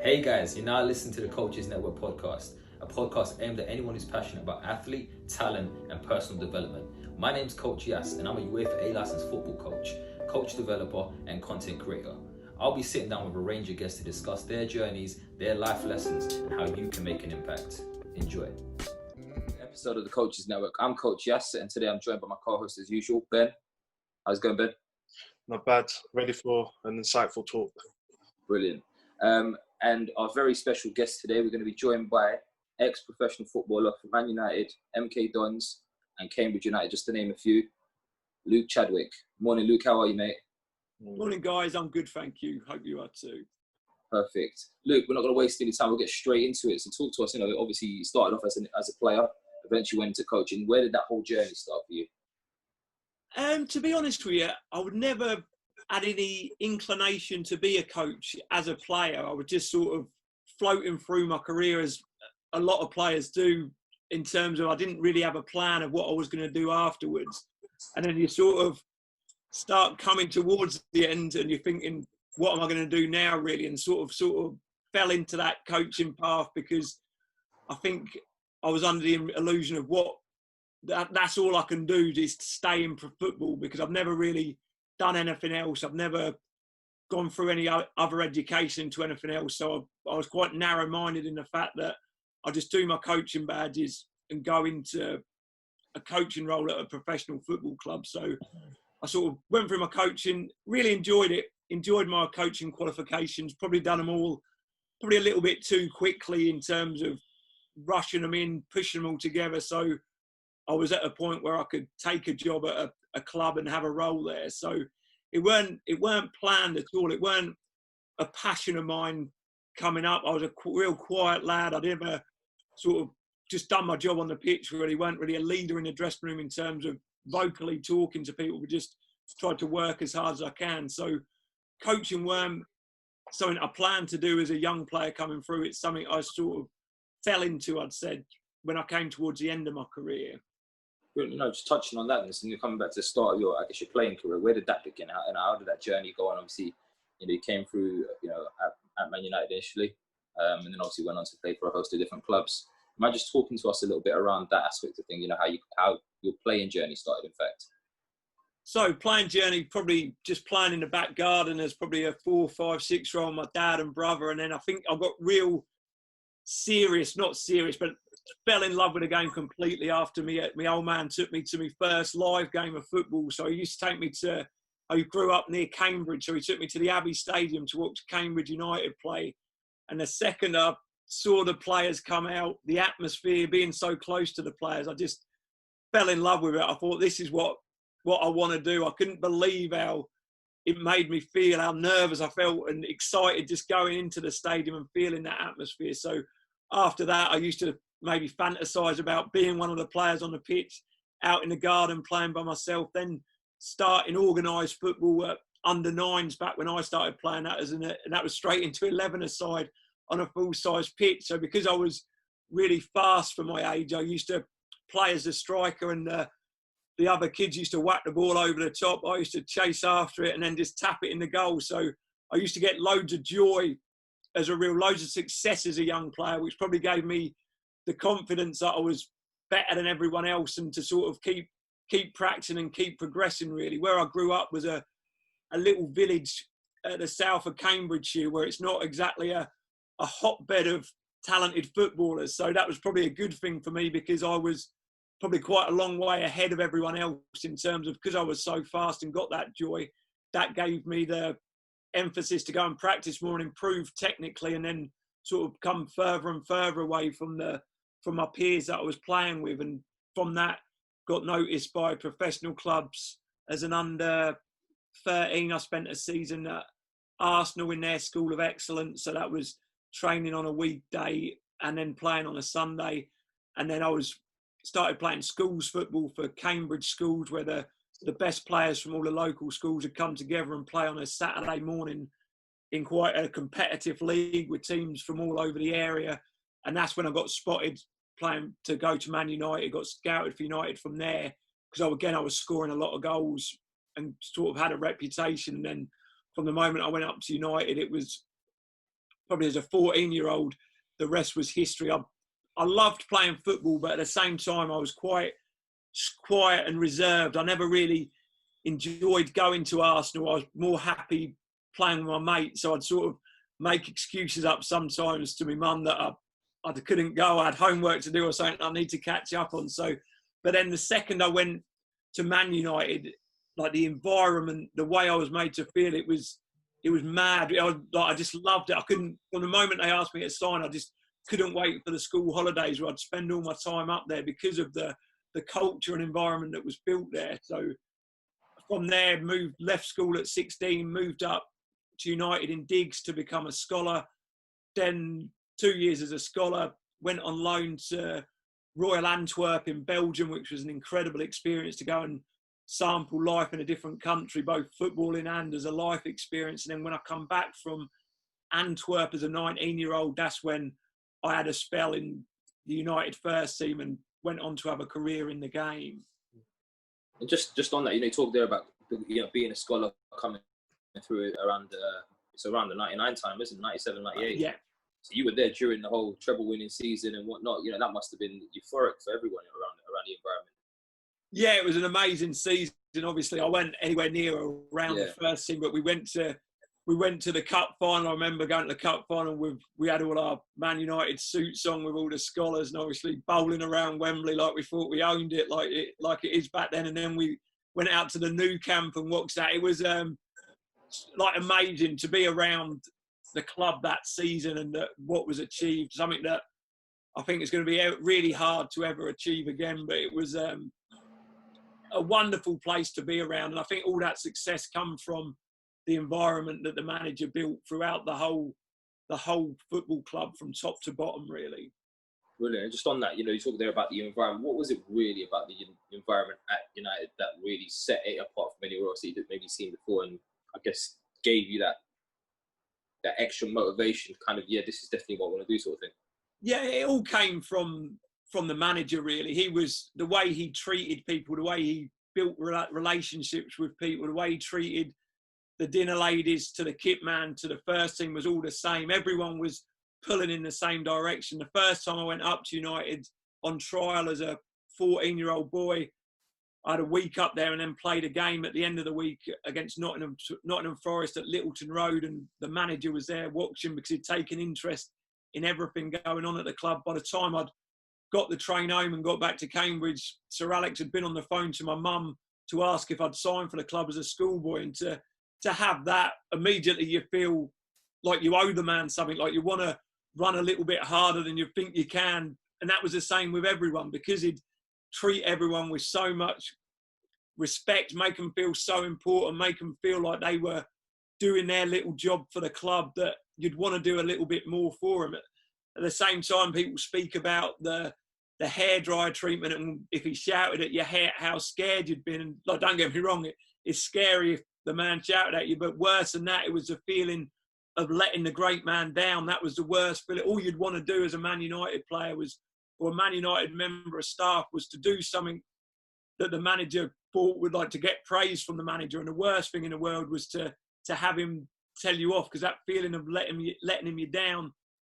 Hey guys, you're now listening to the Coaches Network podcast, a podcast aimed at anyone who's passionate about athlete, talent, and personal development. My name's CoachYas, and I'm a UEFA A licensed football coach, coach developer, and content creator. I'll be sitting down with a range of guests to discuss their journeys, their life lessons, and how you can make an impact. Enjoy. Episode of the Coaches Network. I'm CoachYas, and today I'm joined by my co-host as usual, Ben. How's it going, Ben? Not bad. Ready for an insightful talk. Brilliant. And our very special guest today, we're going to be joined by ex-professional footballer for Man United, MK Dons, and Cambridge United, just to name a few, Luke Chadwick. Morning, Luke. How are you, mate? Morning, guys. I'm good, thank you. Hope you are too. Perfect. Luke, we're not going to waste any time. We'll get straight into it. So talk to us. Obviously you started off as a player, eventually went into coaching. Where did that whole journey start for you? To be honest with you, I would never had any inclination to be a coach as a player. I was just sort of floating through my career as a lot of players do, in terms of I didn't really have a plan of what I was going to do afterwards. And then you sort of start coming towards the end and you're thinking, what am I going to do now, really? And sort of fell into that coaching path because I think I was under the illusion of that's all I can do is stay in football, because I've never really done anything else. I've never gone through any other education into anything else. So I was quite narrow-minded in the fact that I just do my coaching badges and go into a coaching role at a professional football club. So I sort of went through my coaching, really enjoyed it, enjoyed my coaching qualifications, probably done them all, probably a little bit too quickly in terms of rushing them in, pushing them all together. So I was at a point where I could take a job at a club and have a role there. So it weren't planned at all. It weren't a passion of mine coming up. I was a real quiet lad. I'd never sort of just done my job on the pitch, really. Weren't really a leader in the dressing room in terms of vocally talking to people, but just tried to work as hard as I can. So coaching weren't something I planned to do as a young player coming through. It's something I sort of fell into, I'd said, when I came towards the end of my career. Just touching on that, and you're coming back to the start of your playing career. Where did that begin? How did that journey go on? Obviously, you came through, at Man United initially, and then obviously went on to play for a host of different clubs. Mind just talking to us a little bit around that aspect of thing? How your playing journey started, in fact. So playing journey, probably just playing in the back garden as probably a 4, 5, 6-year-old, my dad and brother, and then I think I got real serious, not serious, but fell in love with the game completely after my old man took me to my first live game of football. So he used to take me to, I grew up near Cambridge, so he took me to the Abbey Stadium to watch Cambridge United play. And the second I saw the players come out, the atmosphere, being so close to the players, I just fell in love with it. I thought, this is what I want to do. I couldn't believe how it made me feel, how nervous I felt and excited just going into the stadium and feeling that atmosphere. So after that, I used to maybe fantasize about being one of the players on the pitch, out in the garden playing by myself, then starting organised football at under-9s back when I started playing that, and that was straight into 11-a-side on a full-size pitch. So because I was really fast for my age, I used to play as a striker, and the other kids used to whack the ball over the top. I used to chase after it and then just tap it in the goal. So I used to get loads of joy loads of success as a young player, which probably gave me the confidence that I was better than everyone else, and to sort of keep practicing and keep progressing, really. Where I grew up was a little village at the south of Cambridgeshire, where it's not exactly a hotbed of talented footballers. So that was probably a good thing for me, because I was probably quite a long way ahead of everyone else in terms of, because I was so fast and got that joy, that gave me the emphasis to go and practice more and improve technically, and then sort of come further and further away from my peers that I was playing with. And from that, got noticed by professional clubs as an under 13. I spent a season at Arsenal in their School of Excellence. So that was training on a weekday and then playing on a Sunday. And then I started playing schools football for Cambridge schools, where the best players from all the local schools would come together and play on a Saturday morning in quite a competitive league with teams from all over the area. And that's when I got spotted playing to go to Man United, got scouted for United from there, because I was scoring a lot of goals and sort of had a reputation. And then from the moment I went up to United, it was probably as a 14-year-old, the rest was history. I loved playing football, but at the same time, I was quite quiet and reserved. I never really enjoyed going to Arsenal. I was more happy playing with my mates. So I'd sort of make excuses up sometimes to my mum that I couldn't go. I had homework to do or something I need to catch up on. So, but then the second I went to Man United, like the environment, the way I was made to feel, it was mad. I just loved it. I couldn't, from the moment they asked me to sign, I just couldn't wait for the school holidays where I'd spend all my time up there because of the culture and environment that was built there. So from there, left school at 16, moved up to United in Diggs to become a scholar. Then 2 years as a scholar, went on loan to Royal Antwerp in Belgium, which was an incredible experience to go and sample life in a different country, both footballing and as a life experience. And then when I come back from Antwerp as a 19-year-old, that's when I had a spell in the United first team and went on to have a career in the game. And just on that, you talk there about being a scholar coming through around it's around the 99 time, isn't it? 97, 98. Yeah. So you were there during the whole treble winning season and whatnot. That must have been euphoric for everyone around the environment. Yeah, it was an amazing season. Obviously, I wasn't anywhere near around the first team, but we went to the cup final. I remember going to the cup final we had all our Man United suits on with all the scholars, and obviously bowling around Wembley like we thought we owned it, like it is back then. And then we went out to the new camp and watched that. It was like amazing to be around the club that season and what was achieved. Something that I think is going to be really hard to ever achieve again. But it was a wonderful place to be around, and I think all that success come from the environment that the manager built throughout the whole football club from top to bottom, really. Brilliant. And just on that, you talk there about the environment. What was it really about the environment at United that really set it apart from anywhere else that you'd maybe seen before, and I guess gave you that extra motivation, kind of, this is definitely what I want to do, sort of thing? Yeah, it all came from the manager, really. He was, the way he treated people, the way he built relationships with people, the way he treated the dinner ladies to the kit man to the first team was all the same. Everyone was pulling in the same direction. The first time I went up to United on trial as a 14-year-old boy, I had a week up there and then played a game at the end of the week against Nottingham Forest at Littleton Road, and the manager was there watching because he'd taken interest in everything going on at the club. By the time I'd got the train home and got back to Cambridge, Sir Alex had been on the phone to my mum to ask if I'd signed for the club as a schoolboy, and to have that, immediately you feel like you owe the man something, like you want to run a little bit harder than you think you can. And that was the same with everyone, because he'd treat everyone with so much respect, make them feel so important, make them feel like they were doing their little job for the club, that you'd want to do a little bit more for them. At the same time, people speak about the hairdryer treatment, and if he shouted at your hair, how scared you'd been. And like, don't get me wrong, it's scary if the man shouted at you, but worse than that, it was the feeling of letting the great man down. That was the worst feeling. All you'd want to do as a Man United player or a Man United member of staff, was to do something that the manager thought would like to get praise from the manager. And the worst thing in the world was to have him tell you off, because that feeling of letting him down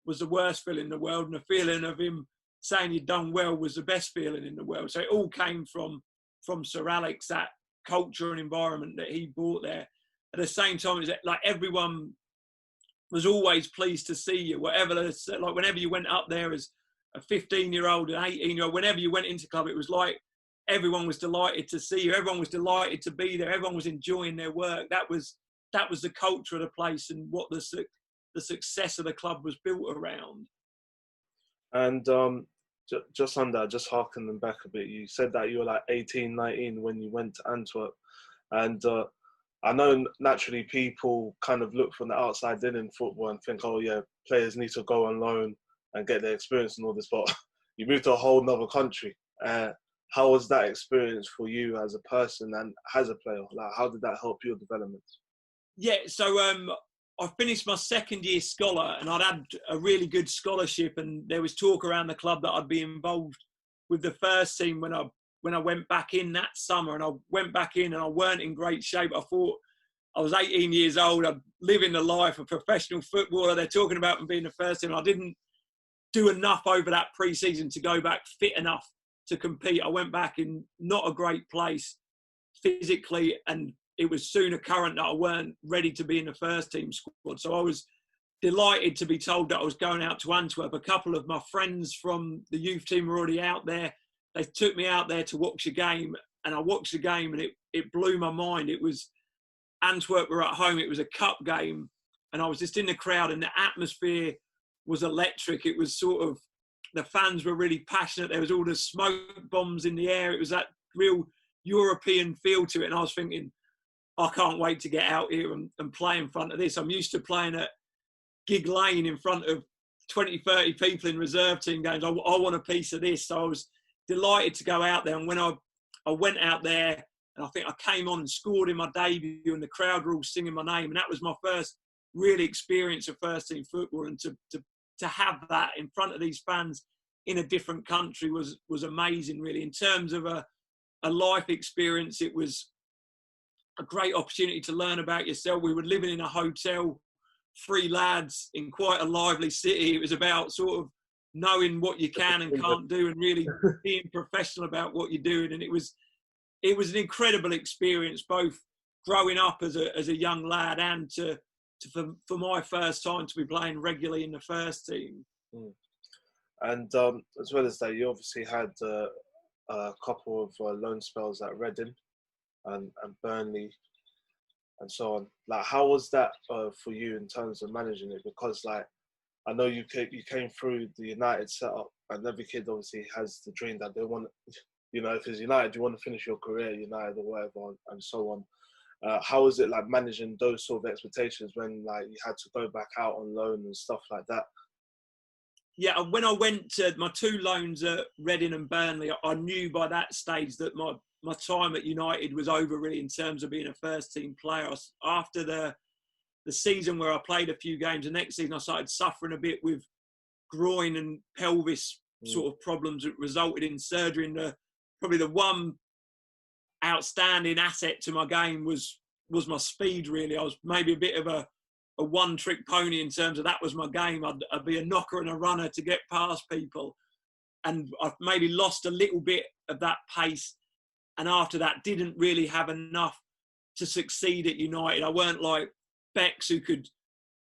was the worst feeling in the world, and the feeling of him saying you'd done well was the best feeling in the world. So it all came from Sir Alex, that culture and environment that he brought there. At the same time, it's like everyone was always pleased to see you, whatever. Like whenever you went up there as a 15-year-old, an 18-year-old, whenever you went into club, it was like everyone was delighted to see you. Everyone was delighted to be there. Everyone was enjoying their work. That was the culture of the place, and what the success of the club was built around. And just on that, just harkening back a bit, you said that you were like 18, 19 when you went to Antwerp. And I know naturally people kind of look from the outside in football and think, oh yeah, players need to go on loan and get their experience and all this, but you moved to a whole nother country. How was that experience for you as a person and as a player? Like, how did that help your development? Yeah, so I finished my second year scholar, and I'd had a really good scholarship, and there was talk around the club that I'd be involved with the first team when I went back in that summer. And I went back in and I weren't in great shape. I thought I was 18 years old. I'm living the life of professional footballer. They're talking about me being the first team. I didn't do enough over that pre-season to go back fit enough to compete. I went back in not a great place physically, and it was soon apparent that I weren't ready to be in the first team squad. So I was delighted to be told that I was going out to Antwerp. A couple of my friends from the youth team were already out there. They took me out there to watch a game, and I watched the game, and it blew my mind. It was Antwerp were at home. It was a cup game, and I was just in the crowd, and the atmosphere was electric. It was sort of, the fans were really passionate. There was all the smoke bombs in the air. It was that real European feel to it. And I was thinking, I can't wait to get out here and play in front of this. I'm used to playing at Gig Lane in front of 20, 30 people in reserve team games. I want a piece of this. So I was delighted to go out there. And when I went out there, and I think I came on and scored in my debut, and the crowd were all singing my name. And that was my first really experience of first team football. And to have that in front of these fans in a different country was amazing, really. In terms of a life experience, it was a great opportunity to learn about yourself. We were living in a hotel, 3 lads in quite a lively city. It was about sort of knowing what you can and can't do, and really being professional about what you're doing. And it was an incredible experience, both growing up as a young lad and for my first time to be playing regularly in the first team. And as well as that, you obviously had a couple of loan spells at Reading and Burnley and so on. Like, how was that for you in terms of managing it? Because, like, I know you came through the United setup, and every kid obviously has the dream that they want, you know, if it's United, you want to finish your career at United or whatever, and so on. How was it like managing those sort of expectations when, like, you had to go back out on loan and stuff like that? Yeah, when I went to my 2 loans at Reading and Burnley, I knew by that stage that my time at United was over, really, in terms of being a first team player. After the season where I played a few games, the next season I started suffering a bit with groin and pelvis sort of problems that resulted in surgery. And probably the one outstanding asset to my game was my speed, really. I was maybe a bit of a one-trick pony in terms of that was my game. I'd be a knocker and a runner to get past people. And I've maybe lost a little bit of that pace. And after that, didn't really have enough to succeed at United. I weren't like Bex, who could,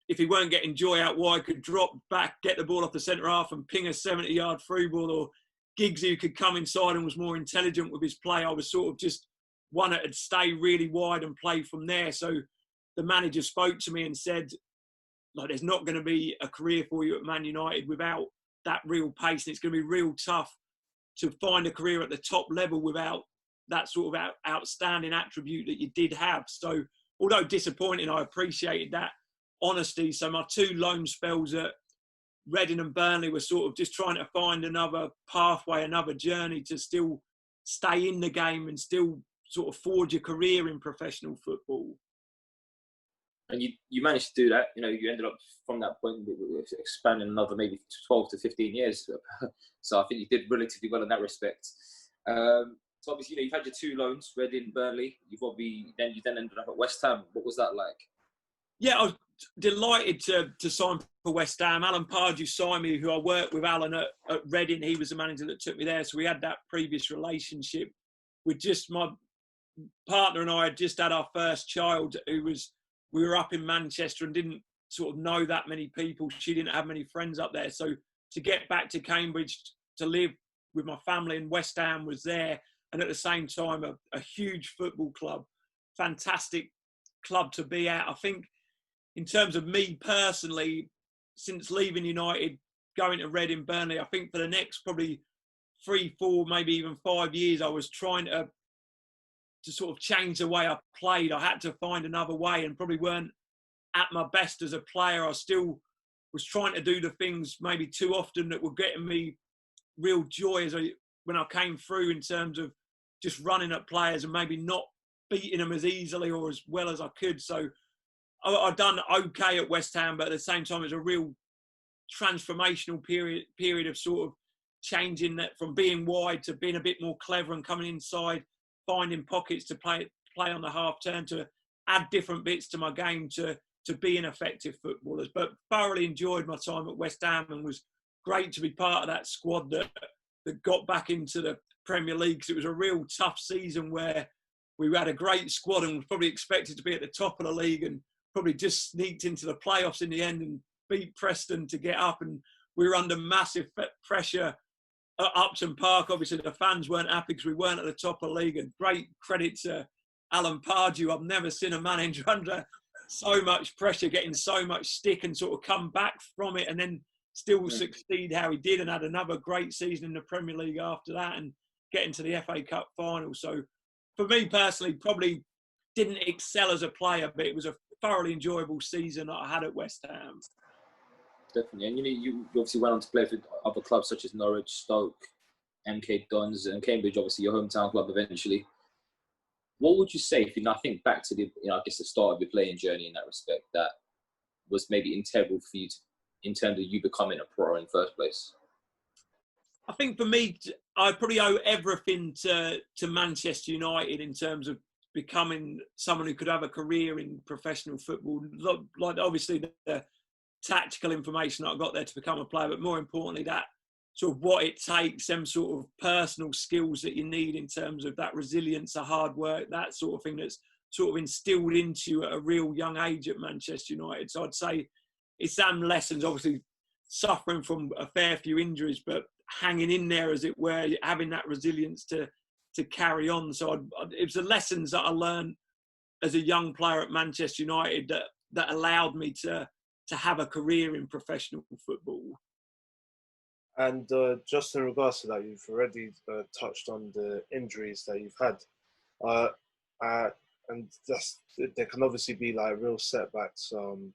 if he weren't getting joy out wide, could drop back, get the ball off the centre half and ping a 70-yard through ball, or Giggs, who could come inside and was more intelligent with his play. I was sort of just one that would stay really wide and play from there. So the manager spoke to me and said, like, there's not going to be a career for you at Man United without that real pace, and it's going to be real tough to find a career at the top level without that sort of outstanding attribute that you did have. So although disappointing, I appreciated that honesty. So my 2 loan spells at Reading and Burnley were sort of just trying to find another pathway, another journey to still stay in the game and still sort of forge a career in professional football. And you managed to do that. You know, you ended up from that point expanding another maybe 12 to 15 years. So I think you did relatively well in that respect. So obviously, you know, you've had your 2 loans, Reading, Burnley. You then ended up at West Ham. What was that like? Yeah, I was delighted to sign for West Ham. Alan Pardew signed me, who I worked with Alan at Reading. He was the manager that took me there. So we had that previous relationship with just my partner, and I had just had our first child, we were up in Manchester and didn't sort of know that many people. She didn't have many friends up there. So to get back to Cambridge to live with my family, and West Ham was there. And at the same time, a huge football club, fantastic club to be at. I think in terms of me personally, since leaving United, going to Reading, Burnley, I think for the next probably 3, 4, maybe even 5 years, I was trying to sort of change the way I played. I had to find another way, and probably weren't at my best as a player. I still was trying to do the things maybe too often that were getting me real joy when I came through, in terms of just running at players and maybe not beating them as easily or as well as I could. So I've done okay at West Ham, but at the same time, it's a real transformational period of sort of changing that from being wide to being a bit more clever and coming inside, finding pockets to play on the half turn, to add different bits to my game to be an effective footballers. But thoroughly enjoyed my time at West Ham, and was great to be part of that squad that got back into the Premier League, because it was a real tough season where we had a great squad and was probably expected to be at the top of the league, and probably just sneaked into the playoffs in the end and beat Preston to get up. And we were under massive pressure at Upton Park. Obviously, the fans weren't happy because we weren't at the top of the league. And great credit to Alan Pardew. I've never seen a manager under so much pressure, getting so much stick, and sort of come back from it and then still succeed how he did, and had another great season in the Premier League after that, and getting to the FA Cup final. So for me personally, probably didn't excel as a player, but it was a thoroughly enjoyable season that I had at West Ham. Definitely. And you obviously went on to play for other clubs such as Norwich, Stoke, MK Dons, and Cambridge, obviously your hometown club eventually. What would you say, if you now think back to the, I guess the start of your playing journey in that respect, that was maybe integral for you in terms of you becoming a pro in the first place? I think for me, I probably owe everything to Manchester United in terms of becoming someone who could have a career in professional football. Like obviously the tactical information that I got there to become a player, but more importantly, that sort of what it takes, them sort of personal skills that you need in terms of that resilience, the hard work, that sort of thing that's sort of instilled into you at a real young age at Manchester United. So I'd say it's them lessons, obviously suffering from a fair few injuries, but hanging in there, as it were, having that resilience to carry on. So it was the lessons that I learned as a young player at Manchester United that allowed me to have a career in professional football. And just in regards to that, you've already touched on the injuries that you've had. And there can obviously be like real setbacks to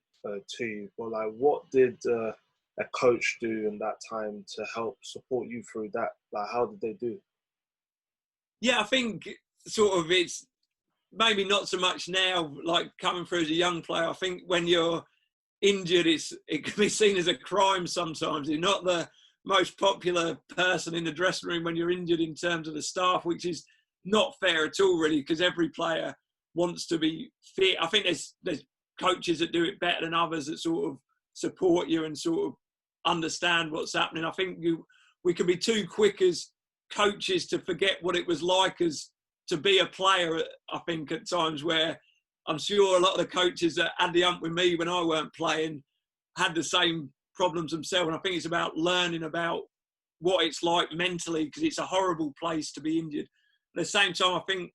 you. But like, what did a coach do in that time to help support you through that? Like, how did they do? Yeah, I think sort of it's maybe not so much now, like coming through as a young player. I think when you're injured, it can be seen as a crime sometimes. You're not the most popular person in the dressing room when you're injured in terms of the staff, which is not fair at all, really, because every player wants to be fit. I think there's coaches that do it better than others, that sort of support you and sort of understand what's happening. I think we can be too quick as coaches to forget what it was like as to be a player. I think at times where I'm sure a lot of the coaches that had the hump with me when I weren't playing had the same problems themselves. And I think it's about learning about what it's like mentally, because it's a horrible place to be injured. At the same time, I think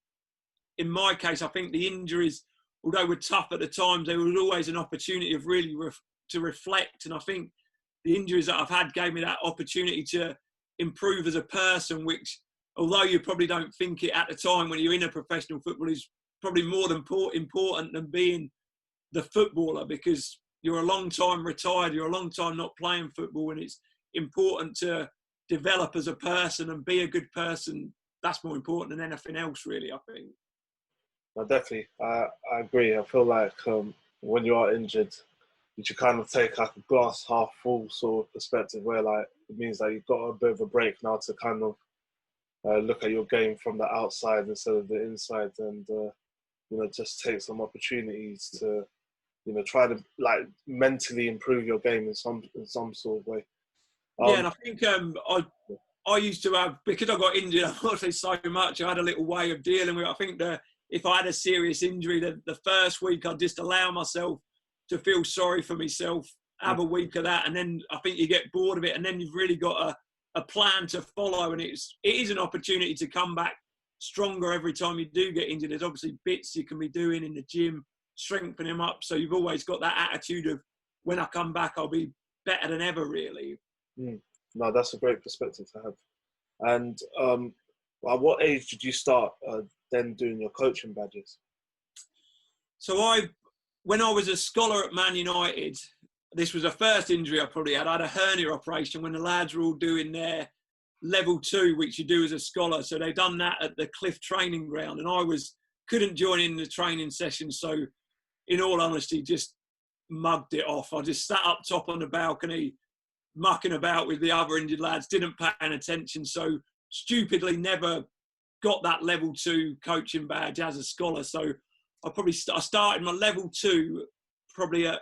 in my case, I think the injuries, although were tough at the times, there was always an opportunity of really to reflect. And I think the injuries that I've had gave me that opportunity to improve as a person, which, although you probably don't think it at the time when you're in a professional football, is probably more important than being the footballer, because you're a long time retired, you're a long time not playing football, and it's important to develop as a person and be a good person. That's more important than anything else, really, I think. No, definitely. I agree. I feel like when you are injured, you should kind of take like a glass half full sort of perspective, where like it means that you've got a bit of a break now to kind of look at your game from the outside instead of the inside, and just take some opportunities to try to like mentally improve your game in some sort of way. Yeah, and I think I used to have, because I got injured, unfortunately, so much, I had a little way of dealing with it. I think that if I had a serious injury, the first week I'd just allow myself to feel sorry for myself, have a week of that, and then I think you get bored of it, and then you've really got a plan to follow, and it is an opportunity to come back stronger every time you do get injured. There's obviously bits you can be doing in the gym, strengthening them up, so you've always got that attitude of, when I come back, I'll be better than ever, really. No, that's a great perspective to have. And at what age did you start then doing your coaching badges? So when I was a scholar at Man United, this was the first injury I probably had. I had a hernia operation when the lads were all doing their level 2, which you do as a scholar. So they done that at the Cliff training ground, and I couldn't join in the training session. So in all honesty, just mugged it off. I just sat up top on the balcony, mucking about with the other injured lads, didn't pay any attention. So stupidly never got that level 2 coaching badge as a scholar. So I started my level 2 probably at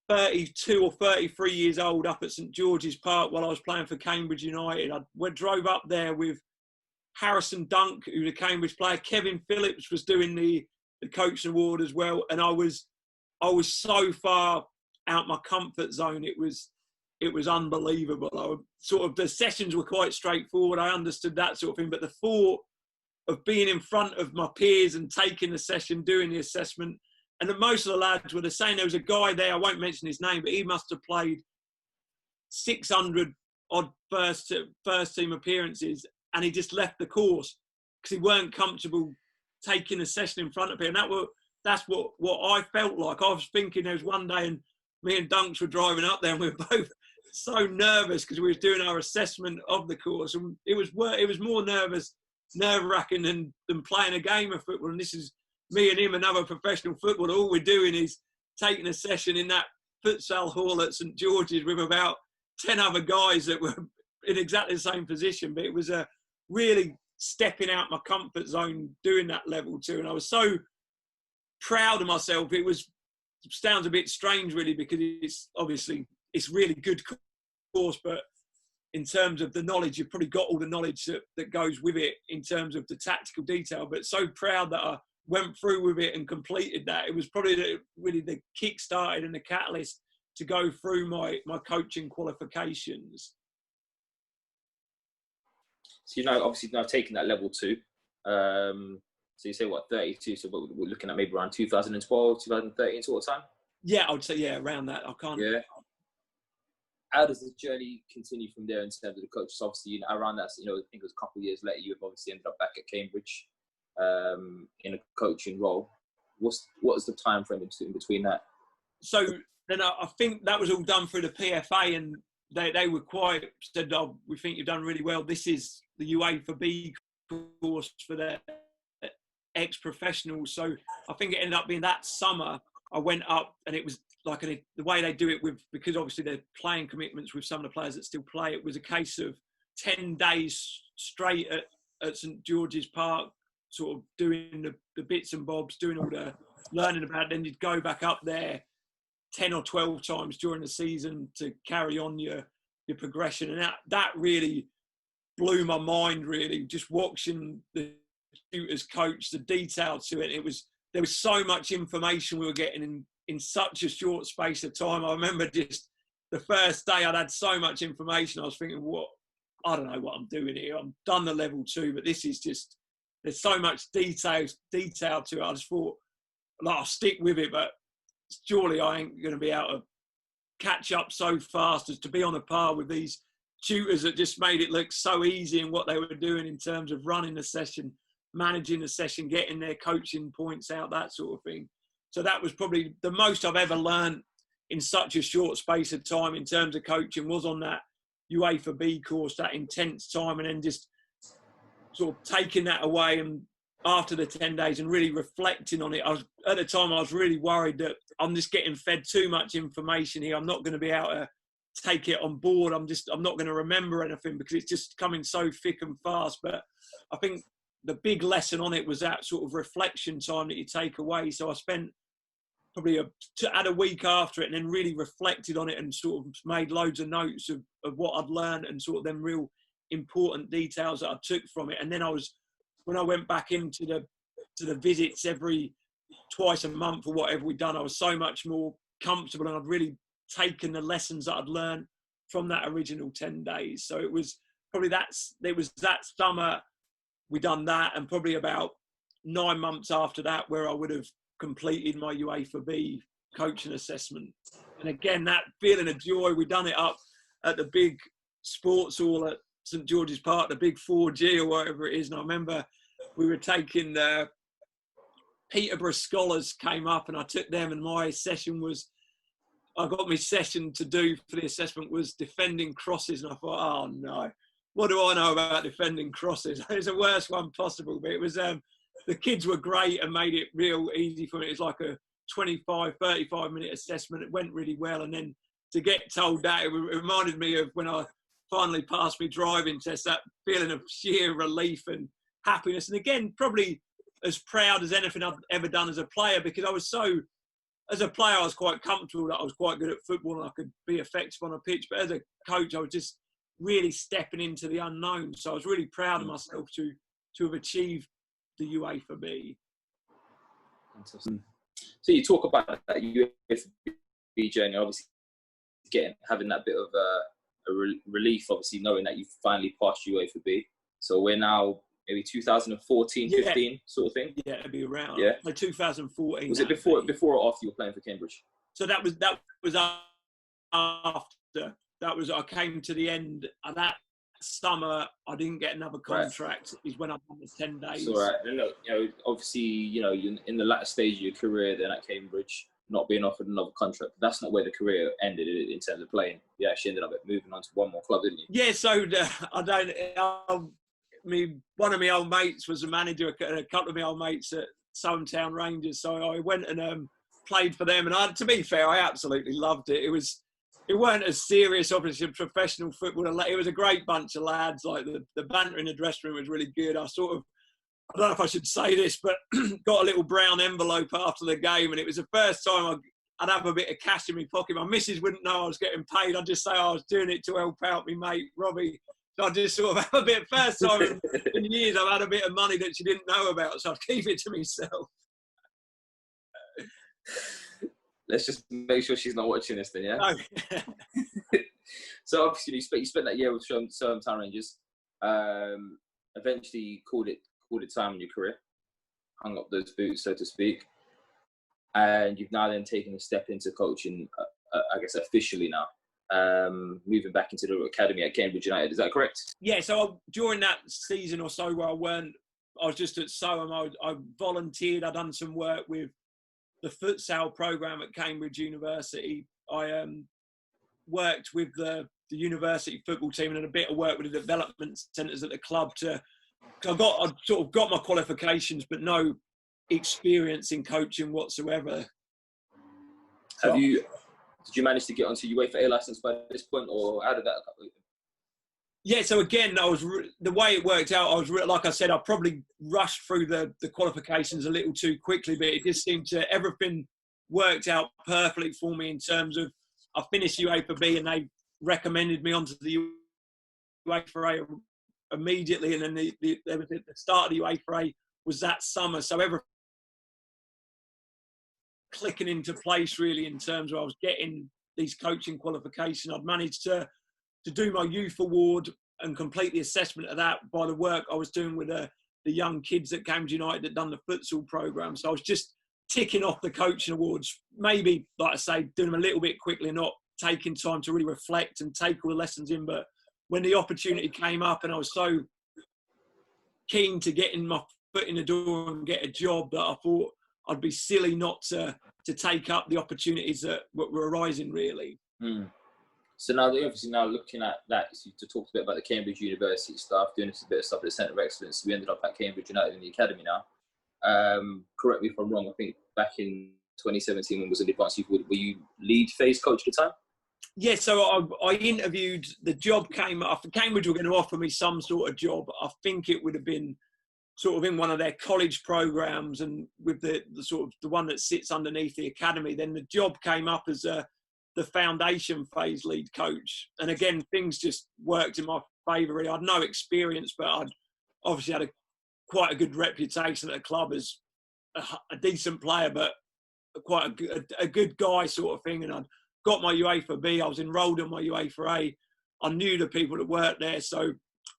32 or 33 years old up at St George's Park while I was playing for Cambridge United. I drove up there with Harrison Dunk, who was a Cambridge player. Kevin Phillips was doing the coaching award as well, and I was so far out my comfort zone. It was unbelievable. The sessions were quite straightforward. I understood that sort of thing, but the thought of being in front of my peers and taking the session, doing the assessment, and most of the lads were the same. There was a guy there, I won't mention his name, but he must have played 600 odd first team appearances, and he just left the course because he weren't comfortable taking a session in front of him. And that's what I felt like. I was thinking there was one day, and me and Dunks were driving up there, and we were both so nervous because we was doing our assessment of the course, and it was more nerve-wracking than playing a game of football. And this is me and him, another professional footballer. All we're doing is taking a session in that futsal hall at St George's with about 10 other guys that were in exactly the same position. But it was a really stepping out my comfort zone doing that level 2, and I was so proud of myself. It sounds a bit strange really, because it's really good course, but in terms of the knowledge, you've probably got all the knowledge that goes with it in terms of the tactical detail. But so proud that I went through with it and completed that. It was probably really the kick-started and the catalyst to go through my coaching qualifications. So, obviously now taking that level 2. So you say, 32? So we're looking at maybe around 2012, 2013 sort of time? Yeah, I would say, around that. I can't... Yeah. How does the journey continue from there in terms of the coaches? Obviously, around that, I think it was a couple of years later, you have obviously ended up back at Cambridge in a coaching role. What's the time frame in between that? So then I think that was all done through the PFA, and they were said, "Oh, we think you've done really well. This is the UEFA B course for the ex-professionals." So I think it ended up being that summer I went up, and it was like the way they do it because obviously they're playing commitments with some of the players that still play. It was a case of 10 days straight at St George's Park, sort of doing the bits and bobs, doing all the learning about it. Then you'd go back up there 10 or 12 times during the season to carry on your progression. And that really blew my mind, really, just watching the tutors coach, the detail to it. There was so much information we were getting in such a short space of time. I remember just the first day I'd had so much information. I was thinking, I don't know what I'm doing here. I've done the level 2, but this is just, there's so much detail to it. I just thought, I'll stick with it, but surely I ain't going to be able to catch up so fast as to be on a par with these tutors that just made it look so easy in what they were doing in terms of running the session, managing the session, getting their coaching points out, that sort of thing. So that was probably the most I've ever learned in such a short space of time in terms of coaching, was on that UEFA B course, that intense time, and then just sort of taking that away and after the 10 days and really reflecting on it. At the time I was really worried that I'm just getting fed too much information here. I'm not going to be able to take it on board. I'm not going to remember anything because it's just coming so thick and fast. But I think the big lesson on it was that sort of reflection time that you take away. So I spent probably had a week after it and then really reflected on it and sort of made loads of notes of what I'd learned and sort of them real important details that I took from it. And then when I went back into the visits twice a month or whatever we'd done, I was so much more comfortable, and I'd really taken the lessons that I'd learned from that original 10 days. So it was that summer we done that, and probably about 9 months after that where I would have completed my UEFA B coaching assessment. And again, that feeling of joy, we done it up at the big sports hall at St George's Park, the big 4G or whatever it is. And I remember we were taking Peterborough scholars came up, and I took them, and my session to do for the assessment was defending crosses. And I thought, oh no, what do I know about defending crosses? It's the worst one possible. But it was, the kids were great and made it real easy for me. It was like a 35 minute assessment. It went really well. And then to get told that, it reminded me of when I finally passed my driving test, that feeling of sheer relief and happiness. And again, probably as proud as anything I've ever done as a player, because I was quite comfortable that I was quite good at football and I could be effective on a pitch. But as a coach, I was just really stepping into the unknown. So I was really proud of myself to have achieved the UEFA B. Fantastic. So you talk about that UEFA B journey, obviously having that bit of a relief, obviously knowing that you've finally passed UEFA B. So we're now maybe 2014, 15 sort of thing. Yeah, it'd be around. Yeah, like 2014. Was it before or after you were playing for Cambridge? So that was after. I came to the end of that summer. I didn't get another contract. Right. Is when I done the 10 days. All right. And look, obviously, you're in the latter stage of your career then at Cambridge, not being offered another contract. But that's not where the career ended in terms of playing. You actually ended up moving on to one more club, didn't you? Yeah. So one of my old mates was a manager. A couple of my old mates at Soamtown Rangers. So I went and played for them. And to be fair, I absolutely loved it. It weren't as serious, obviously, professional football. It was a great bunch of lads. Like the banter in the dressing room was really good. I don't know if I should say this, but got a little brown envelope after the game, and it was the first time I'd have a bit of cash in my pocket. My missus wouldn't know I was getting paid. I'd just say I was doing it to help out my mate Robbie. So I just sort of have a bit. First time in years I've had a bit of money that she didn't know about, so I'd keep it to myself. Let's just make sure she's not watching this then, yeah? No. So obviously you spent that year with Soamtown Rangers. Eventually called it time in your career. Hung up those boots, so to speak. And you've now then taken a step into coaching, I guess officially now. Moving back into the academy at Cambridge United, is that correct? Yeah, so during that season or so where I was just at Soham, I volunteered, I'd done some work with the futsal program at Cambridge University. I worked with the university football team and a bit of work with the development centres at the club I sort of got my qualifications, but no experience in coaching whatsoever. Did you manage to get onto UEFA A license by this point, or how did that happen? Yeah, so again, the way it worked out, like I said, I probably rushed through the qualifications a little too quickly, but it just seemed to, everything worked out perfectly for me in terms of, I finished UEFA B and they recommended me onto the UEFA A immediately, and then the start of the UEFA A was that summer, so everything clicking into place really in terms of I was getting these coaching qualifications. I'd managed to do my youth award and complete the assessment of that by the work I was doing with the young kids at Cambridge United that done the futsal program. So I was just ticking off the coaching awards, maybe, like I say, doing them a little bit quickly, not taking time to really reflect and take all the lessons in. But when the opportunity came up and I was so keen to get in my foot in the door and get a job that I thought I'd be silly not to take up the opportunities that were arising, really. Mm. So now, obviously, looking at that, so you talked a bit about the Cambridge University stuff, doing a bit of stuff at the Centre of Excellence. We ended up at Cambridge United in the academy now. Correct me if I'm wrong. I think back in 2017, when was an advanced youth, were you lead phase coach at the time? Yeah, so I interviewed. The job came up. Cambridge were going to offer me some sort of job. I think it would have been sort of in one of their college programs, and with the sort of the one that sits underneath the academy. Then the job came up as the foundation phase lead coach, and again things just worked in my favour. I had no experience, but I'd obviously had quite a good reputation at the club as a decent player, but quite a good guy sort of thing. And I'd got my UEFA B. I was enrolled in my UEFA A. I knew the people that worked there, so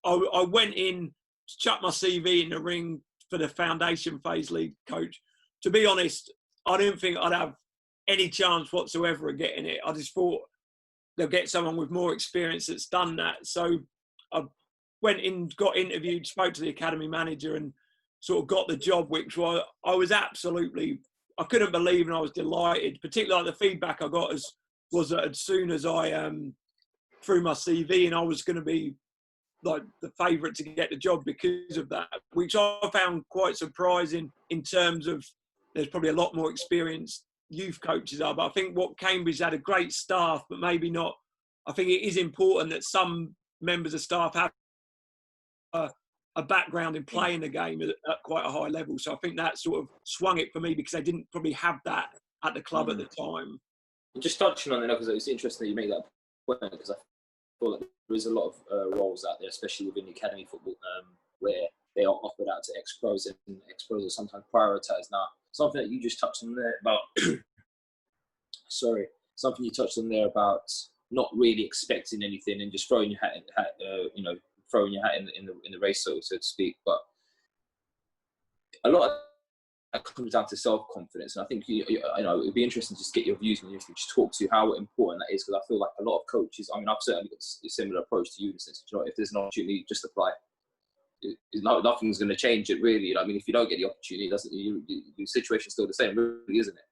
I went in, chucked my CV in the ring for the foundation phase lead coach. To be honest, I didn't think I'd have any chance whatsoever of getting it. I just thought they'll get someone with more experience that's done that. So I went in, got interviewed, spoke to the academy manager and sort of got the job, which I was absolutely, I couldn't believe, and I was delighted. Particularly like the feedback I got was that as soon as I threw my CV in, I was going to be like the favourite to get the job because of that, which I found quite surprising in terms of there's probably a lot more experienced youth coaches are. But I think what Cambridge had a great staff, but maybe not. I think it is important that some members of staff have a background in playing the game at quite a high level. So I think that sort of swung it for me, because I didn't probably have that at the club at the time. And just touching on it, because it's interesting that you make that point, because I feel like there is a lot of roles out there, especially within the academy football, where they are offered out to ex-pros, and ex-pros are sometimes prioritised. Now, something that you just touched on there about, something you touched on there about not really expecting anything and just throwing your hat, throwing your hat in the race, so to speak. But a lot of that comes down to self-confidence, and I think it'd be interesting to just get your views and if you just talk to how important that is, because I feel like a lot of coaches, I mean, I've certainly got a similar approach to you in the sense, if there's an opportunity, just apply. Nothing's going to change it, really. I mean, if you don't get the opportunity, the situation's still the same, really, isn't it?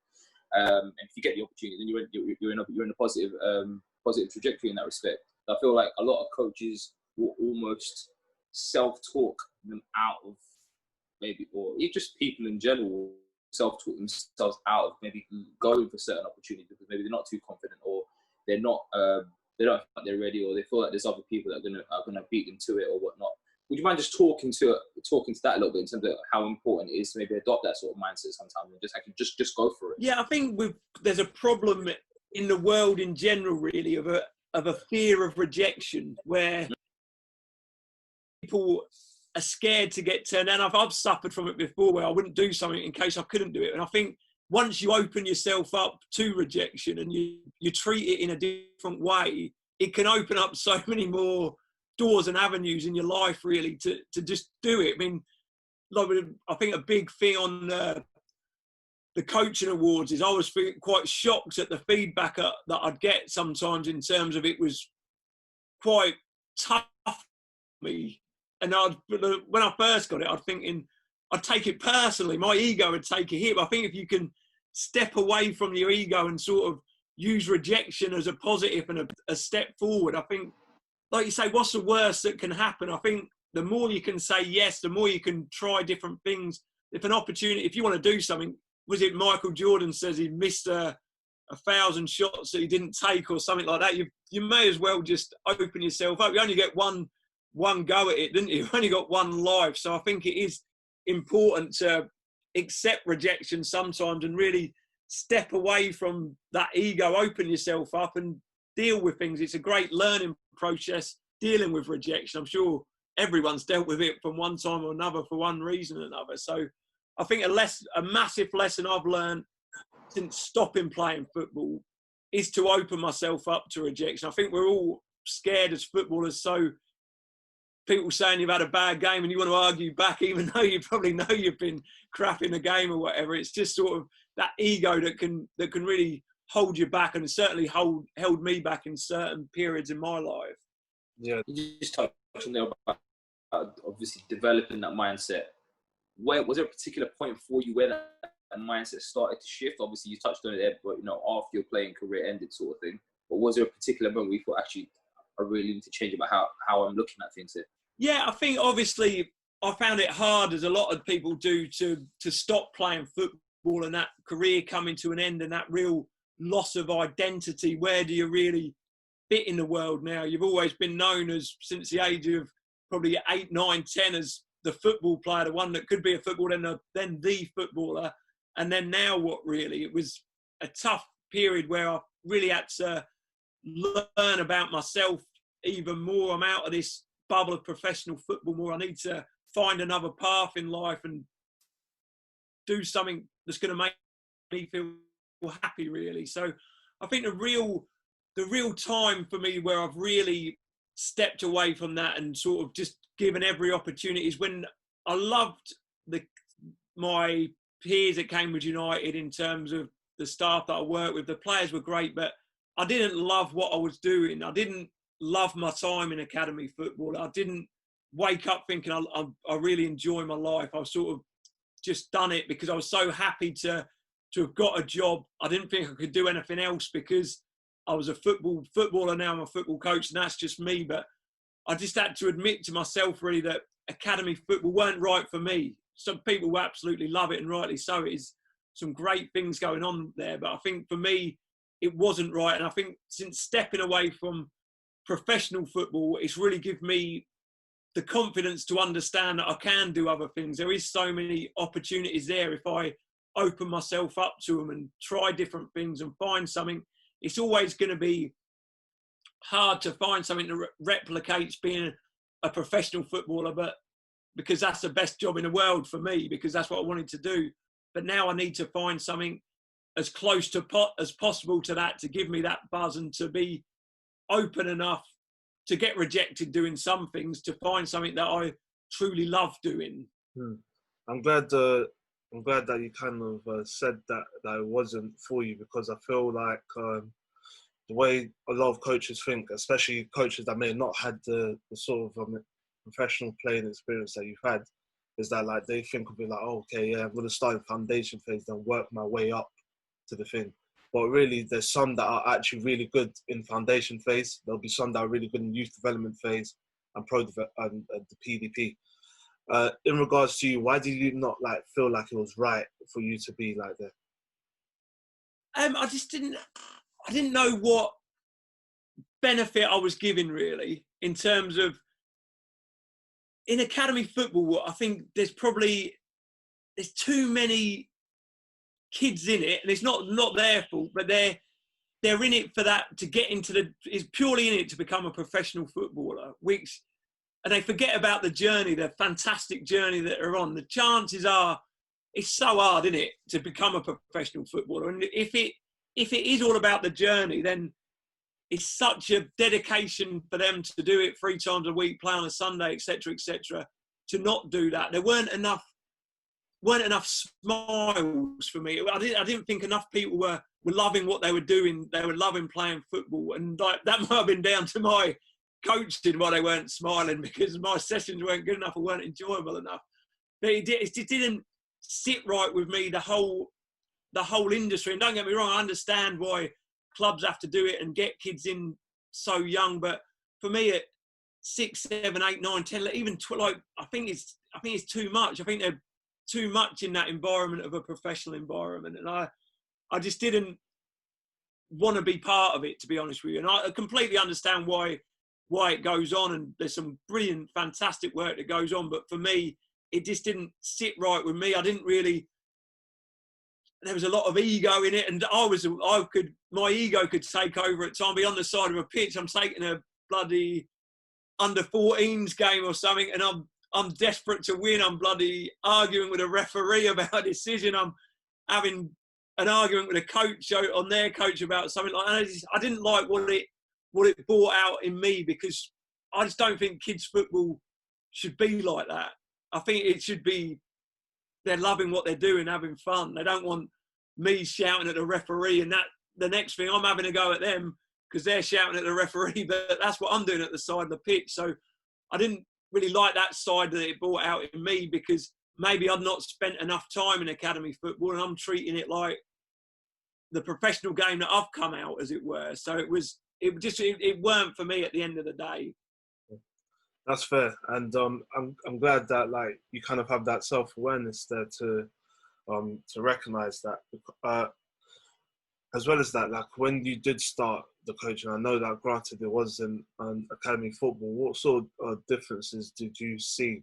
And if you get the opportunity, then you're in a positive trajectory in that respect. I feel like a lot of coaches will almost self-talk them out of maybe, or just people in general self-talk themselves out of maybe going for certain opportunities because maybe they're not too confident, or they're not, they don't feel like they're ready, or they feel like there's other people that are gonna beat them to it or whatnot. Would you mind just talking to that a little bit in terms of how important it is to maybe adopt that sort of mindset sometimes and just go for it? Yeah, I think there's a problem in the world in general, really, of a fear of rejection, where people are scared to get turned down. I've suffered from it before, where I wouldn't do something in case I couldn't do it. And I think once you open yourself up to rejection and you treat it in a different way, it can open up so many more doors and avenues in your life, really, to just do it. I mean, like, I think a big thing on the coaching awards is I was quite shocked at the feedback that I'd get sometimes, in terms of it was quite tough for me. And when I first got it, I'd take it personally. My ego would take a hit. But I think if you can step away from your ego and sort of use rejection as a positive and a step forward, I think, like you say, what's the worst that can happen? I think the more you can say yes, the more you can try different things. If you want to do something, was it Michael Jordan says he missed 1,000 shots that he didn't take or something like that? You may as well just open yourself up. You only get one go at it, didn't you? You've only got one life. So I think it is important to accept rejection sometimes and really step away from that ego, open yourself up and deal with things. It's a great learning process, dealing with rejection. I'm sure everyone's dealt with it from one time or another for one reason or another. So I think a massive lesson I've learned since stopping playing football is to open myself up to rejection. I think we're all scared as footballers. So people saying you've had a bad game and you want to argue back, even though you probably know you've been crap in the game or whatever. It's just sort of that ego that can really hold you back, and certainly held me back in certain periods in my life. Yeah. You just touched on there about obviously developing that mindset. Was there a particular point for you where that mindset started to shift? Obviously, you touched on it there, but after your playing career ended, sort of thing. But was there a particular moment where you thought, actually, I really need to change about how I'm looking at things here? Yeah, I think obviously I found it hard, as a lot of people do, to stop playing football and that career coming to an end and that real loss of identity. Where do you really fit in the world now? You've always been known as, since the age of probably 8, 9, 10, as the football player, the one that could be a footballer, then the footballer, and then now what, really? It was a tough period where I really had to learn about myself even more. I'm out of this bubble of professional football more. I need to find another path in life and do something that's going to make me feel happy, really. So I think the real time for me where I've really stepped away from that and sort of just given every opportunity is when I loved my peers at Cambridge United, in terms of the staff that I worked with. The players were great, but I didn't love what I was doing. I didn't love my time in academy football. I didn't wake up thinking I really enjoy my life. I was sort of just done it because I was so happy to have got a job. I didn't think I could do anything else because I was a footballer. Now I'm a football coach, and that's just me. But I just had to admit to myself, really, that academy football weren't right for me. Some people will absolutely love it, and rightly so. It is some great things going on there. But I think for me, it wasn't right. And I think since stepping away from professional football, it's really given me the confidence to understand that I can do other things. There is so many opportunities there if I open myself up to them and try different things and find something. It's always going to be hard to find something that replicates being a professional footballer, but because that's the best job in the world for me, because that's what I wanted to do. But now I need to find something as close to as possible to that, to give me that buzz and to be open enough to get rejected doing some things, to find something that I truly love doing. I'm glad that you kind of said that it wasn't for you, because I feel like the way a lot of coaches think, especially coaches that may have not had the sort of professional playing experience that you've had, is that like they think of it like, oh, okay, yeah, I'm going to start in foundation phase, then work my way up to the thing. But really, there's some that are actually really good in foundation phase. There'll be some that are really good in youth development phase and and the PDP. In regards to you, why did you not like feel like it was right for you to be like that? I didn't know what benefit I was giving, really, in terms of in academy football. I think there's too many kids in it, and it's not their fault, but they're in it for that, to get into is purely in it to become a professional footballer, and they forget about the journey, the fantastic journey that they're on. The chances are, it's so hard, isn't it, to become a professional footballer. And if it is all about the journey, then it's such a dedication for them to do it 3 times a week, play on a Sunday, etc., to not do that. There weren't enough smiles for me. I didn't think enough people were loving what they were doing. They were loving playing football, and that might have been down to my coaching why they weren't smiling, because my sessions weren't good enough or weren't enjoyable enough. But it just didn't sit right with me, the whole industry. And don't get me wrong, I understand why clubs have to do it and get kids in so young, but for me at 6, 7, 8, 9, 10, even I think it's too much. I think they're too much in that environment of a professional environment, and I just didn't want to be part of it, to be honest with you. And I completely understand why it goes on, and there's some brilliant, fantastic work that goes on, but for me, it just didn't sit right with me. There was a lot of ego in it, and my ego could take over at times. Be on the side of a pitch, I'm taking a bloody under-14s game or something, and I'm desperate to win. I'm bloody arguing with a referee about a decision. I'm having an argument with a coach on their coach about something like that. I didn't like what it brought out in me, because I just don't think kids football should be like that. I think it should be, they're loving what they're doing, having fun. They don't want me shouting at the referee, and that the next thing I'm having a go at them because they're shouting at the referee, but that's what I'm doing at the side of the pitch. So I didn't really like that side that it brought out in me, because maybe I'd not spent enough time in academy football, and I'm treating it like the professional game that I've come out, as it were. So it weren't for me at the end of the day. That's fair, and I'm glad that like you kind of have that self-awareness there to recognise that. As well as that, like when you did start the coaching, I know that granted it was in academy football. What sort of differences did you see?